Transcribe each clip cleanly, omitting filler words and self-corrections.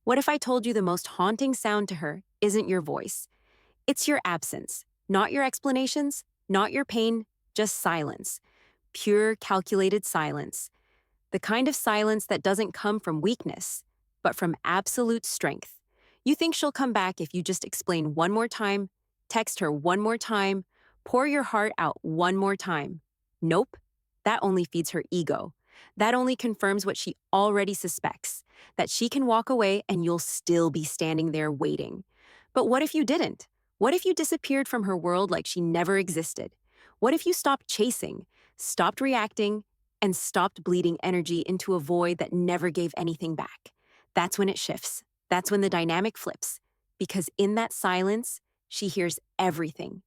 What if I told you the most haunting sound to her isn't your voice? It's your absence, not your explanations, not your pain, just silence. Pure, calculated silence. The kind of silence that doesn't come from weakness, but from absolute strength. You think she'll come back if you just explain one more time, text her one more time, pour your heart out one more time. Nope. That only feeds her ego. That only confirms what she already suspects, that she can walk away and you'll still be standing there waiting. But what if you didn't? What if you disappeared from her world like she never existed? What if you stopped chasing, stopped reacting, and stopped bleeding energy into a void that never gave anything back? That's when it shifts. That's when the dynamic flips. Because in that silence, she hears everything.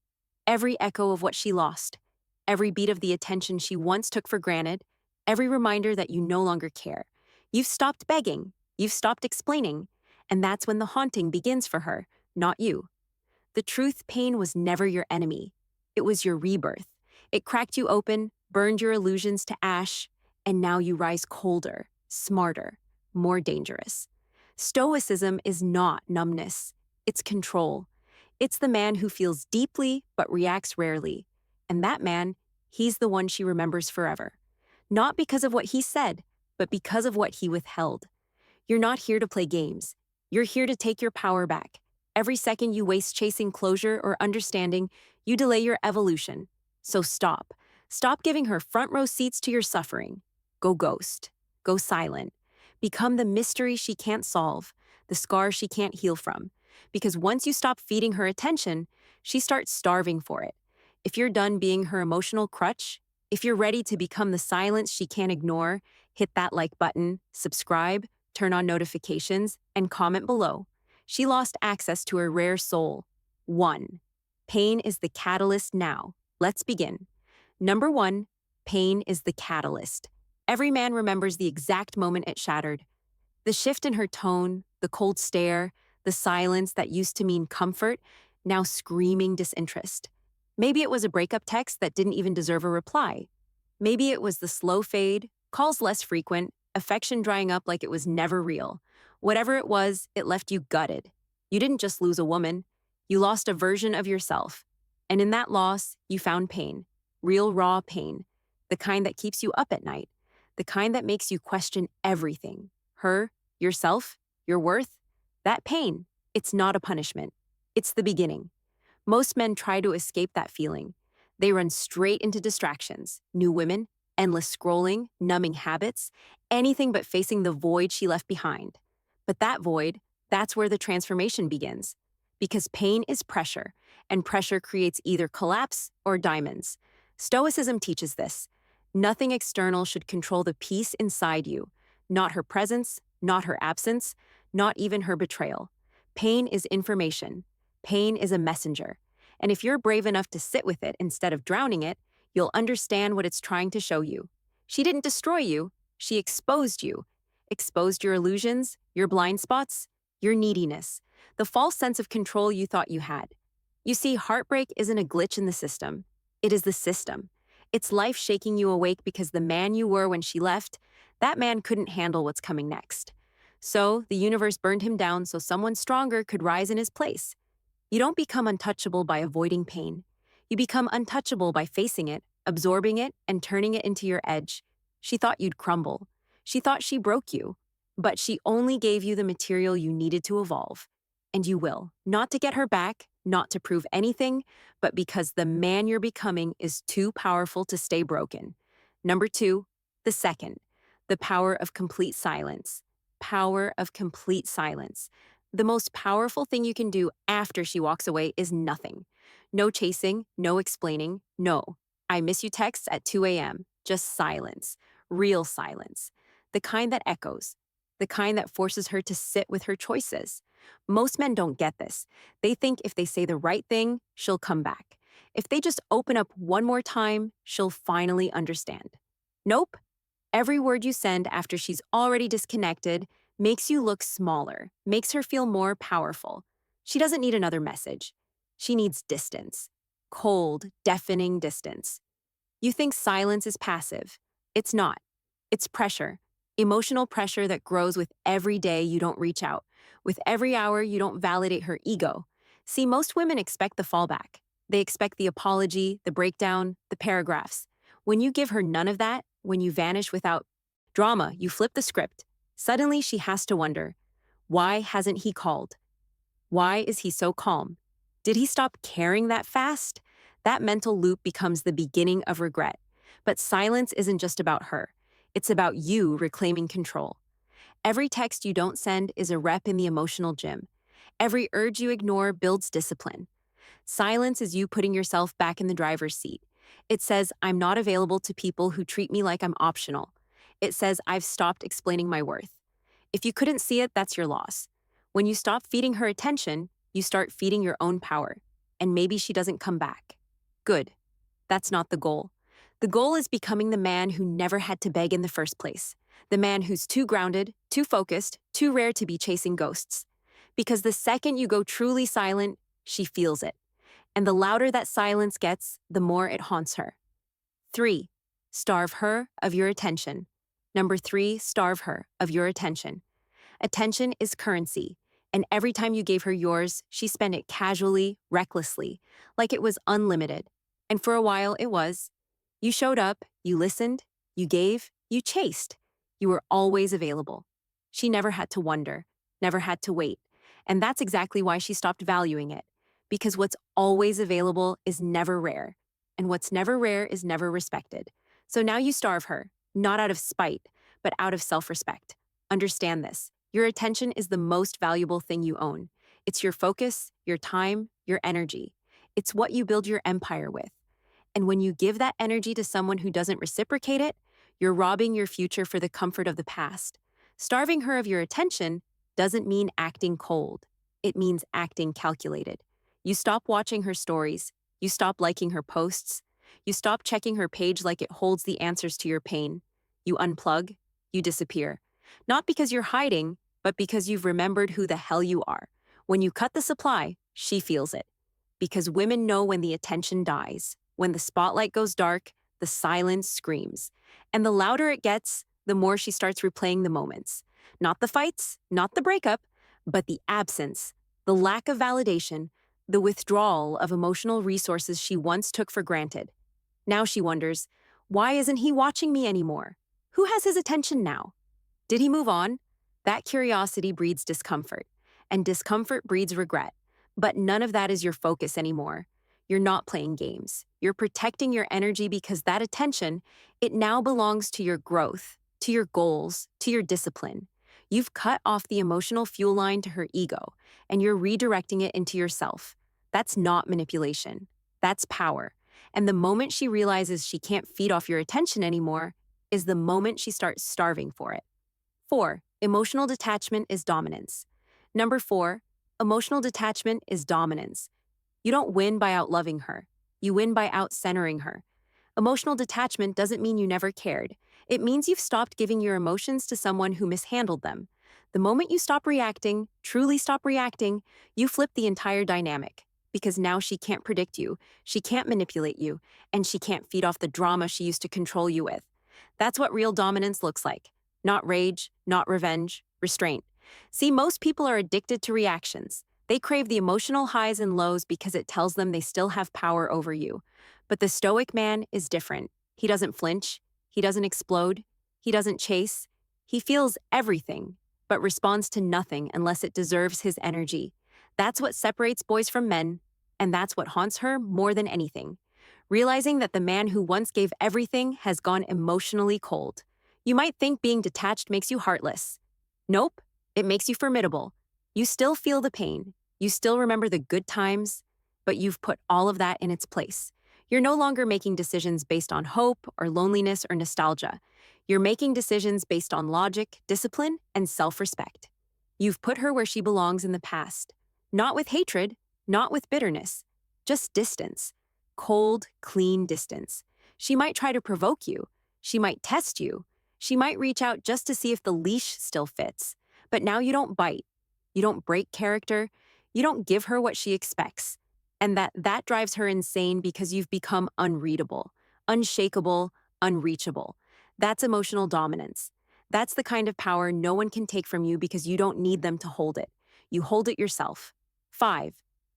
Every echo of what she lost, every beat of the attention she once took for granted, every reminder that you no longer care. You've stopped begging, you've stopped explaining, and that's when the haunting begins for her, not you. The truth, pain was never your enemy. It was your rebirth. It cracked you open, burned your illusions to ash, and now you rise colder, smarter, more dangerous. Stoicism is not numbness. It's control. It's the man who feels deeply but reacts rarely. And that man, he's the one she remembers forever. Not because of what he said, but because of what he withheld. You're not here to play games. You're here to take your power back. Every second you waste chasing closure or understanding, you delay your evolution. So stop. Stop giving her front row seats to your suffering. Go ghost. Go silent. Become the mystery she can't solve, the scar she can't heal from. Because once you stop feeding her attention, she starts starving for it. If you're done being her emotional crutch, if you're ready to become the silence she can't ignore, hit that like button, subscribe, turn on notifications, and comment below. She lost access to her rare soul. 1. Pain is the catalyst now. Let's begin. Number 1, pain is the catalyst. Every man remembers the exact moment it shattered. The shift in her tone, the cold stare, the silence that used to mean comfort, now screaming disinterest. Maybe it was a breakup text that didn't even deserve a reply. Maybe it was the slow fade, calls less frequent, affection drying up like it was never real. Whatever it was, it left you gutted. You didn't just lose a woman, you lost a version of yourself. And in that loss, you found pain. Real raw pain. The kind that keeps you up at night. The kind that makes you question everything. Her, yourself, your worth. That pain, it's not a punishment. It's the beginning. Most men try to escape that feeling. They run straight into distractions, new women, endless scrolling, numbing habits, anything but facing the void she left behind. But that void, that's where the transformation begins. Because pain is pressure, and pressure creates either collapse or diamonds. Stoicism teaches this. Nothing external should control the peace inside you. Not her presence, not her absence, not even her betrayal. Pain is information. Pain is a messenger. And if you're brave enough to sit with it instead of drowning it, you'll understand what it's trying to show you. She didn't destroy you, she exposed you. Exposed your illusions, your blind spots, your neediness, the false sense of control you thought you had. You see, heartbreak isn't a glitch in the system. It is the system. It's life shaking you awake because the man you were when she left, that man couldn't handle what's coming next. So the universe burned him down so someone stronger could rise in his place. You don't become untouchable by avoiding pain. You become untouchable by facing it, absorbing it, and turning it into your edge. She thought you'd crumble. She thought she broke you. But she only gave you the material you needed to evolve. And you will, not to get her back, not to prove anything, but because the man you're becoming is too powerful to stay broken. Number 2, the second, the power of complete silence. Power of complete silence. The most powerful thing you can do after she walks away is nothing. No chasing, no explaining, no. I miss you texts at 2 a.m. Just silence. Real silence. The kind that echoes. The kind that forces her to sit with her choices. Most men don't get this. They think if they say the right thing, she'll come back. If they just open up one more time, she'll finally understand. Nope. Every word you send after she's already disconnected makes you look smaller, makes her feel more powerful. She doesn't need another message. She needs distance. Cold, deafening distance. You think silence is passive. It's not. It's pressure. Emotional pressure that grows with every day you don't reach out. With every hour, you don't validate her ego. See, most women expect the fallback. They expect the apology, the breakdown, the paragraphs. When you give her none of that, when you vanish without drama, you flip the script. Suddenly, she has to wonder, why hasn't he called? Why is he so calm? Did he stop caring that fast? That mental loop becomes the beginning of regret. But silence isn't just about her. It's about you reclaiming control. Every text you don't send is a rep in the emotional gym. Every urge you ignore builds discipline. Silence is you putting yourself back in the driver's seat. It says, I'm not available to people who treat me like I'm optional. It says, I've stopped explaining my worth. If you couldn't see it, that's your loss. When you stop feeding her attention, you start feeding your own power. And maybe she doesn't come back. Good. That's not the goal. The goal is becoming the man who never had to beg in the first place. The man who's too grounded, too focused, too rare to be chasing ghosts. Because the second you go truly silent, she feels it. And the louder that silence gets, the more it haunts her. 3. Starve her of your attention. Number 3, starve her of your attention. Attention is currency, and every time you gave her yours, she spent it casually, recklessly, like it was unlimited. And for a while, it was. You showed up, you listened, you gave, you chased. You were always available. She never had to wonder, never had to wait. And that's exactly why she stopped valuing it. Because what's always available is never rare, and what's never rare is never respected. So now you starve her, not out of spite, but out of self-respect. Understand this. Your attention is the most valuable thing you own. It's your focus, your time, your energy. It's what you build your empire with. And when you give that energy to someone who doesn't reciprocate it, you're robbing your future for the comfort of the past. Starving her of your attention doesn't mean acting cold. It means acting calculated. You stop watching her stories. You stop liking her posts. You stop checking her page like it holds the answers to your pain. You unplug. You disappear. Not because you're hiding, but because you've remembered who the hell you are. When you cut the supply, she feels it. Because women know when the attention dies. When the spotlight goes dark, the silence screams. And the louder it gets, the more she starts replaying the moments. Not the fights, not the breakup, but the absence, the lack of validation, the withdrawal of emotional resources she once took for granted. Now she wonders, why isn't he watching me anymore? Who has his attention now? Did he move on? That curiosity breeds discomfort, and discomfort breeds regret. But none of that is your focus anymore. You're not playing games. You're protecting your energy because that attention, it now belongs to your growth, to your goals, to your discipline. You've cut off the emotional fuel line to her ego, and you're redirecting it into yourself. That's not manipulation. That's power. And the moment she realizes she can't feed off your attention anymore is the moment she starts starving for it. 4. Emotional detachment is dominance. Number 4, emotional detachment is dominance. You don't win by outloving her. You win by out-centering her. Emotional detachment doesn't mean you never cared. It means you've stopped giving your emotions to someone who mishandled them. The moment you stop reacting, truly stop reacting, you flip the entire dynamic. Because now she can't predict you, she can't manipulate you, and she can't feed off the drama she used to control you with. That's what real dominance looks like. Not rage, not revenge, restraint. See, most people are addicted to reactions. They crave the emotional highs and lows because it tells them they still have power over you. But the Stoic man is different. He doesn't flinch. He doesn't explode. He doesn't chase. He feels everything, but responds to nothing unless it deserves his energy. That's what separates boys from men, and that's what haunts her more than anything. Realizing that the man who once gave everything has gone emotionally cold. You might think being detached makes you heartless. Nope, it makes you formidable. You still feel the pain. You still remember the good times, but you've put all of that in its place. You're no longer making decisions based on hope or loneliness or nostalgia. You're making decisions based on logic, discipline, and self-respect. You've put her where she belongs in the past. Not with hatred, not with bitterness, just distance. Cold, clean distance. She might try to provoke you. She might test you. She might reach out just to see if the leash still fits. But now you don't bite. You don't break character. You don't give her what she expects. And that drives her insane because you've become unreadable, unshakable, unreachable. That's emotional dominance. That's the kind of power no one can take from you because you don't need them to hold it. You hold it yourself. 5.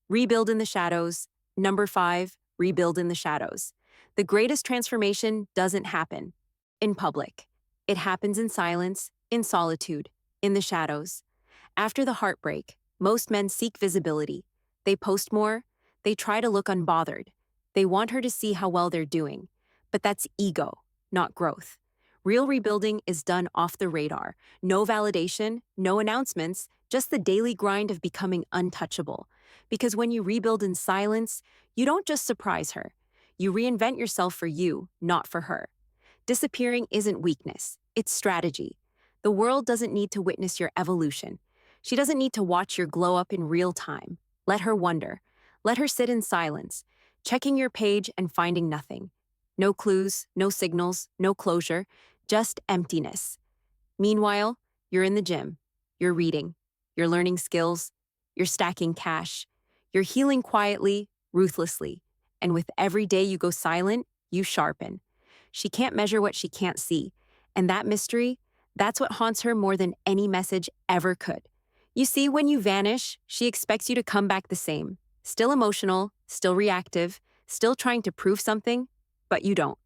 Rebuild in the shadows. Number 5, rebuild in the shadows. The greatest transformation doesn't happen in public. It happens in silence, in solitude, in the shadows. After the heartbreak, most men seek visibility. They post more. They try to look unbothered. They want her to see how well they're doing. But that's ego, not growth. Real rebuilding is done off the radar. No validation, no announcements, just the daily grind of becoming untouchable. Because when you rebuild in silence, you don't just surprise her. You reinvent yourself for you, not for her. Disappearing isn't weakness, it's strategy. The world doesn't need to witness your evolution. She doesn't need to watch your glow up in real time. Let her wonder. Let her sit in silence, checking your page and finding nothing. No clues, no signals, no closure, just emptiness. Meanwhile, you're in the gym. You're reading. You're learning skills. You're stacking cash. You're healing quietly, ruthlessly. And with every day you go silent, you sharpen. She can't measure what she can't see. And that mystery, that's what haunts her more than any message ever could. You see, when you vanish, she expects you to come back the same. Still emotional, still reactive, still trying to prove something, but you don't.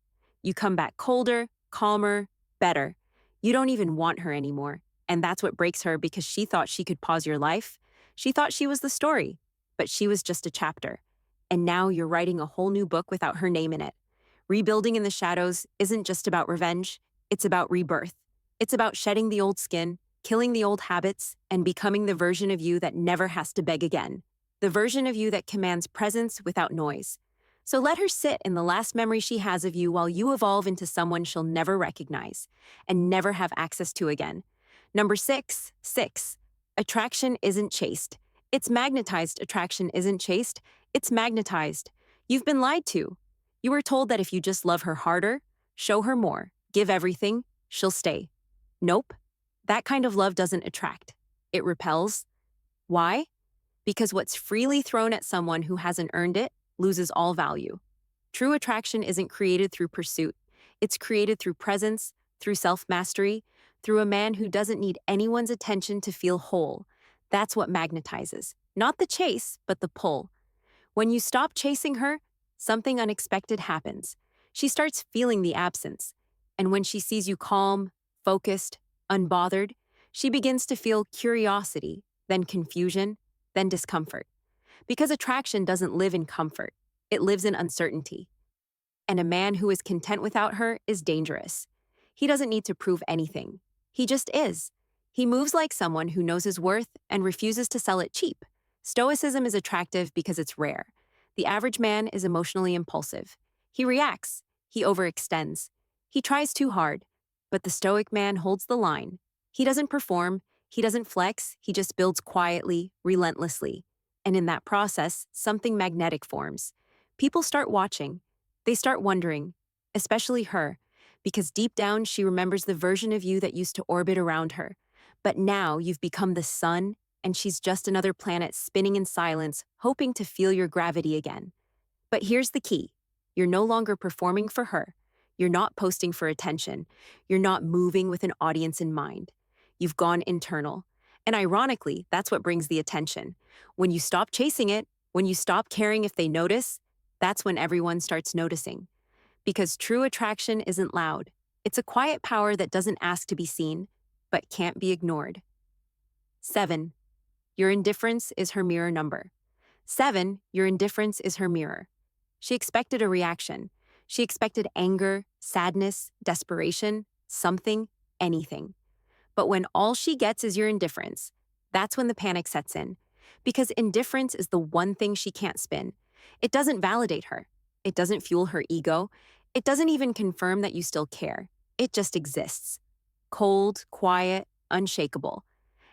You come back colder, calmer, better. You don't even want her anymore. And that's what breaks her because she thought she could pause your life. She thought she was the story, but she was just a chapter. And now you're writing a whole new book without her name in it. Rebuilding in the shadows isn't just about revenge, it's about rebirth. It's about shedding the old skin, killing the old habits, and becoming the version of you that never has to beg again. The version of you that commands presence without noise. So let her sit in the last memory she has of you while you evolve into someone she'll never recognize and never have access to again. Number 6. Attraction isn't chased. It's magnetized. Attraction isn't chased. It's magnetized. You've been lied to. You were told that if you just love her harder, show her more, give everything, she'll stay. Nope. That kind of love doesn't attract. It repels. Why? Because what's freely thrown at someone who hasn't earned it loses all value. True attraction isn't created through pursuit. It's created through presence, through self-mastery, through a man who doesn't need anyone's attention to feel whole. That's what magnetizes. Not the chase, but the pull. When you stop chasing her, something unexpected happens. She starts feeling the absence. And when she sees you calm, focused, unbothered, she begins to feel curiosity, then confusion, then discomfort. Because attraction doesn't live in comfort, it lives in uncertainty. And a man who is content without her is dangerous. He doesn't need to prove anything. He just is. He moves like someone who knows his worth and refuses to sell it cheap. Stoicism is attractive because it's rare. The average man is emotionally impulsive. He reacts. He overextends. He tries too hard. But the Stoic man holds the line. He doesn't perform. He doesn't flex. He just builds quietly, relentlessly. And in that process, something magnetic forms. People start watching. They start wondering, especially her, because deep down she remembers the version of you that used to orbit around her. But now you've become the sun, and she's just another planet spinning in silence, hoping to feel your gravity again. But here's the key. You're no longer performing for her. You're not posting for attention. You're not moving with an audience in mind. You've gone internal. And ironically, that's what brings the attention. When you stop chasing it, when you stop caring if they notice, that's when everyone starts noticing. Because true attraction isn't loud. It's a quiet power that doesn't ask to be seen, but can't be ignored. 7. Your indifference is her mirror number. 7. Your indifference is her mirror. She expected a reaction. She expected anger, sadness, desperation, something, anything. But when all she gets is your indifference, that's when the panic sets in. Because indifference is the one thing she can't spin. It doesn't validate her. It doesn't fuel her ego. It doesn't even confirm that you still care. It just exists. Cold, quiet, unshakable.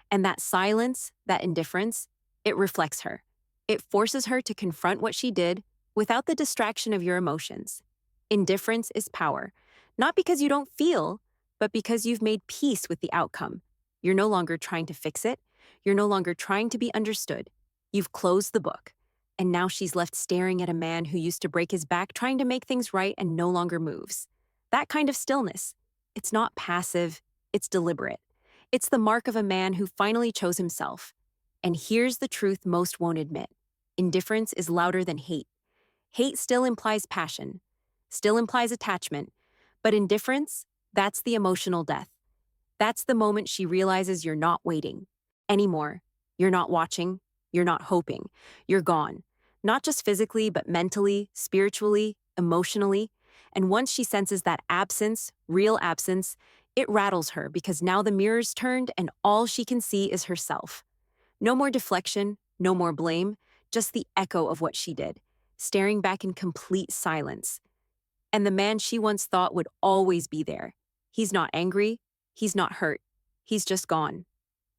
And that silence, that indifference, it reflects her. It forces her to confront what she did without the distraction of your emotions. Indifference is power, not because you don't feel, but because you've made peace with the outcome. You're no longer trying to fix it. You're no longer trying to be understood. You've closed the book. And now she's left staring at a man who used to break his back trying to make things right and no longer moves. That kind of stillness, it's not passive, it's deliberate. It's the mark of a man who finally chose himself. And here's the truth most won't admit. Indifference is louder than hate. Hate still implies passion, still implies attachment, but indifference, that's the emotional death. That's the moment she realizes you're not waiting anymore. You're not watching. You're not hoping. You're gone. Not just physically, but mentally, spiritually, emotionally. And once she senses that absence, real absence, it rattles her because now the mirror's turned and all she can see is herself. No more deflection, no more blame, just the echo of what she did, staring back in complete silence. And the man she once thought would always be there. He's not angry. He's not hurt. He's just gone.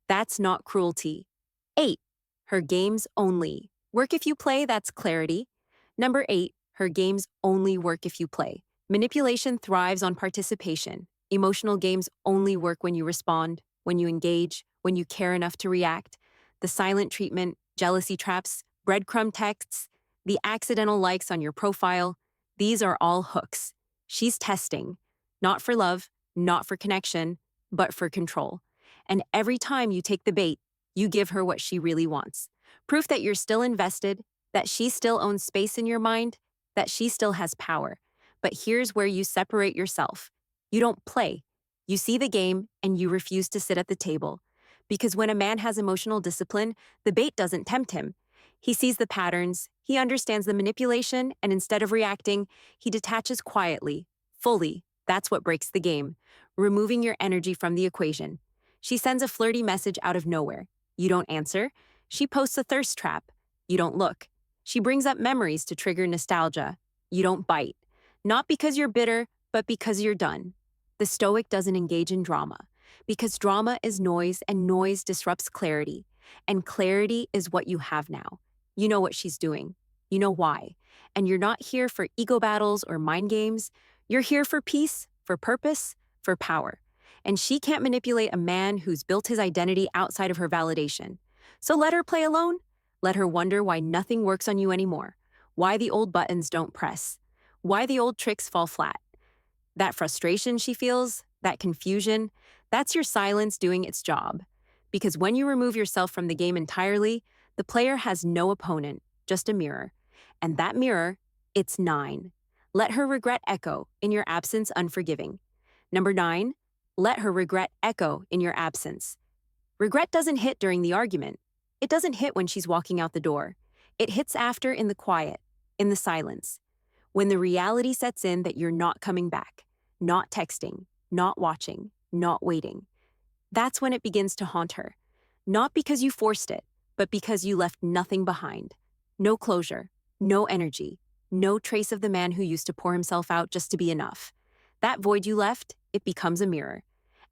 That's not cruelty. 8. Her games only. Work if you play, that's clarity. Number 8. Her games only work if you play. Manipulation thrives on participation. Emotional games only work when you respond, when you engage, when you care enough to react. The silent treatment, jealousy traps, breadcrumb texts, the accidental likes on your profile, these are all hooks. She's testing, not for love, not for connection, but for control. And every time you take the bait, you give her what she really wants. Proof that you're still invested, that she still owns space in your mind, that she still has power. But here's where you separate yourself. You don't play. You see the game and you refuse to sit at the table. Because when a man has emotional discipline, the bait doesn't tempt him. He sees the patterns, he understands the manipulation, and instead of reacting, he detaches quietly, fully. That's what breaks the game, removing your energy from the equation. She sends a flirty message out of nowhere. You don't answer. She posts a thirst trap. You don't look. She brings up memories to trigger nostalgia. You don't bite. Not because you're bitter, but because you're done. The Stoic doesn't engage in drama, because drama is noise and noise disrupts clarity. And clarity is what you have now. You know what she's doing. You know why. And you're not here for ego battles or mind games. You're here for peace, for purpose, for power. And she can't manipulate a man who's built his identity outside of her validation. So let her play alone. Let her wonder why nothing works on you anymore, why the old buttons don't press, why the old tricks fall flat. That frustration she feels, that confusion, that's your silence doing its job. Because when you remove yourself from the game entirely, the player has no opponent, just a mirror. And that mirror, it's 9. Let her regret echo in your absence unforgiving. Number 9, let her regret echo in your absence. Regret doesn't hit during the argument. It doesn't hit when she's walking out the door. It hits after in the quiet, in the silence. When the reality sets in that you're not coming back, not texting, not watching, not waiting. That's when it begins to haunt her. Not because you forced it, but because you left nothing behind. No closure, no energy, no trace of the man who used to pour himself out just to be enough. That void you left, it becomes a mirror.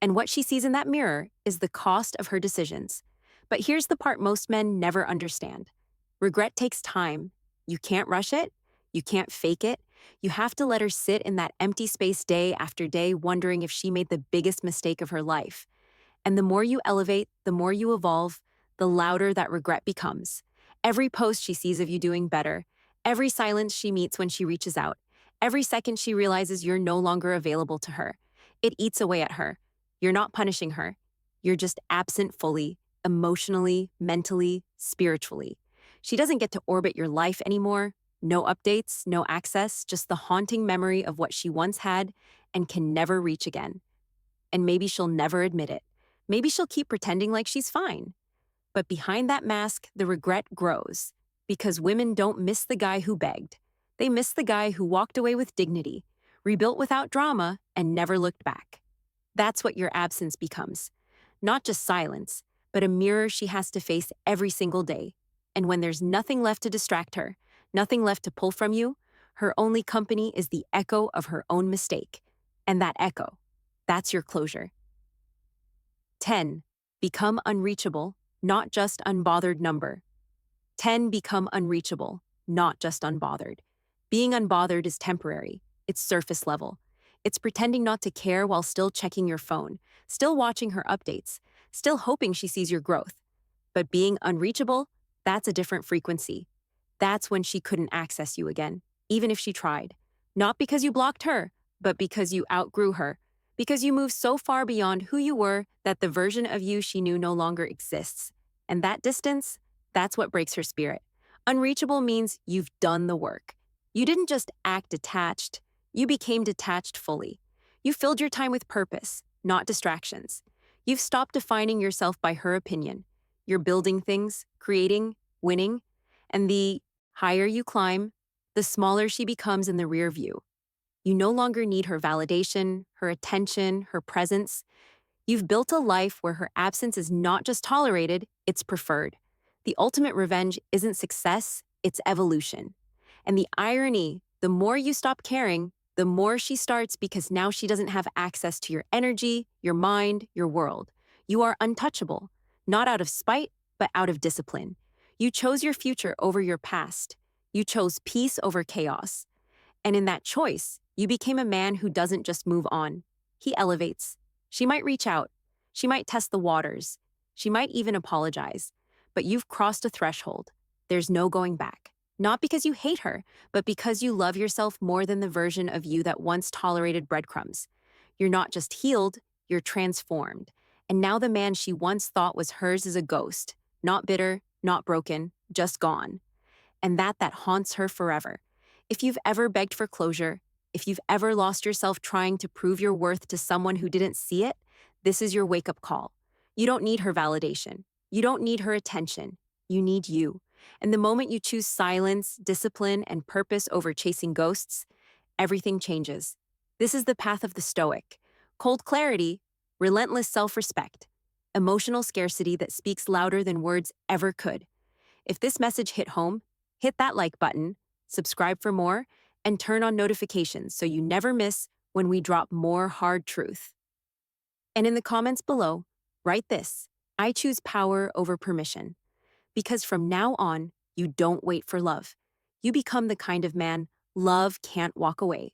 And what she sees in that mirror is the cost of her decisions. But here's the part most men never understand. Regret takes time. You can't rush it. You can't fake it. You have to let her sit in that empty space day after day, wondering if she made the biggest mistake of her life. And the more you elevate, the more you evolve, the louder that regret becomes. Every post she sees of you doing better, every silence she meets when she reaches out, every second she realizes you're no longer available to her, it eats away at her. You're not punishing her. You're just absent fully, emotionally, mentally, spiritually. She doesn't get to orbit your life anymore. No updates, no access, just the haunting memory of what she once had and can never reach again. And maybe she'll never admit it. Maybe she'll keep pretending like she's fine. But behind that mask, the regret grows. Because women don't miss the guy who begged. They miss the guy who walked away with dignity, rebuilt without drama, and never looked back. That's what your absence becomes. Not just silence, but a mirror she has to face every single day. And when there's nothing left to distract her, nothing left to pull from you, her only company is the echo of her own mistake. And that echo, that's your closure. 10. Become unreachable, not just unbothered number. 10. Become unreachable, not just unbothered. Being unbothered is temporary. It's surface level. It's pretending not to care while still checking your phone, still watching her updates, still hoping she sees your growth. But being unreachable, that's a different frequency. That's when she couldn't access you again, even if she tried. Not because you blocked her, but because you outgrew her. Because you moved so far beyond who you were that the version of you she knew no longer exists. And that distance, that's what breaks her spirit. Unreachable means you've done the work. You didn't just act detached, you became detached fully. You filled your time with purpose, not distractions. You've stopped defining yourself by her opinion. You're building things, creating, winning, and the higher you climb, the smaller she becomes in the rear view. You no longer need her validation, her attention, her presence. You've built a life where her absence is not just tolerated, it's preferred. The ultimate revenge isn't success, it's evolution. And the irony, the more you stop caring, the more she starts because now she doesn't have access to your energy, your mind, your world. You are untouchable, not out of spite, but out of discipline. You chose your future over your past. You chose peace over chaos. And in that choice, you became a man who doesn't just move on. He elevates. She might reach out. She might test the waters. She might even apologize. But you've crossed a threshold. There's no going back. Not because you hate her, but because you love yourself more than the version of you that once tolerated breadcrumbs. You're not just healed, you're transformed. And now the man she once thought was hers is a ghost. Not bitter, not broken, just gone. And that haunts her forever. If you've ever begged for closure, if you've ever lost yourself trying to prove your worth to someone who didn't see it, this is your wake-up call. You don't need her validation. You don't need her attention. You need you. And the moment you choose silence, discipline, and purpose over chasing ghosts, everything changes. This is the path of the Stoic. Cold clarity, relentless self-respect, emotional scarcity that speaks louder than words ever could. If this message hit home, hit that like button, subscribe for more, and turn on notifications so you never miss when we drop more hard truth. And in the comments below, write this: I choose power over permission. Because from now on, you don't wait for love. You become the kind of man love can't walk away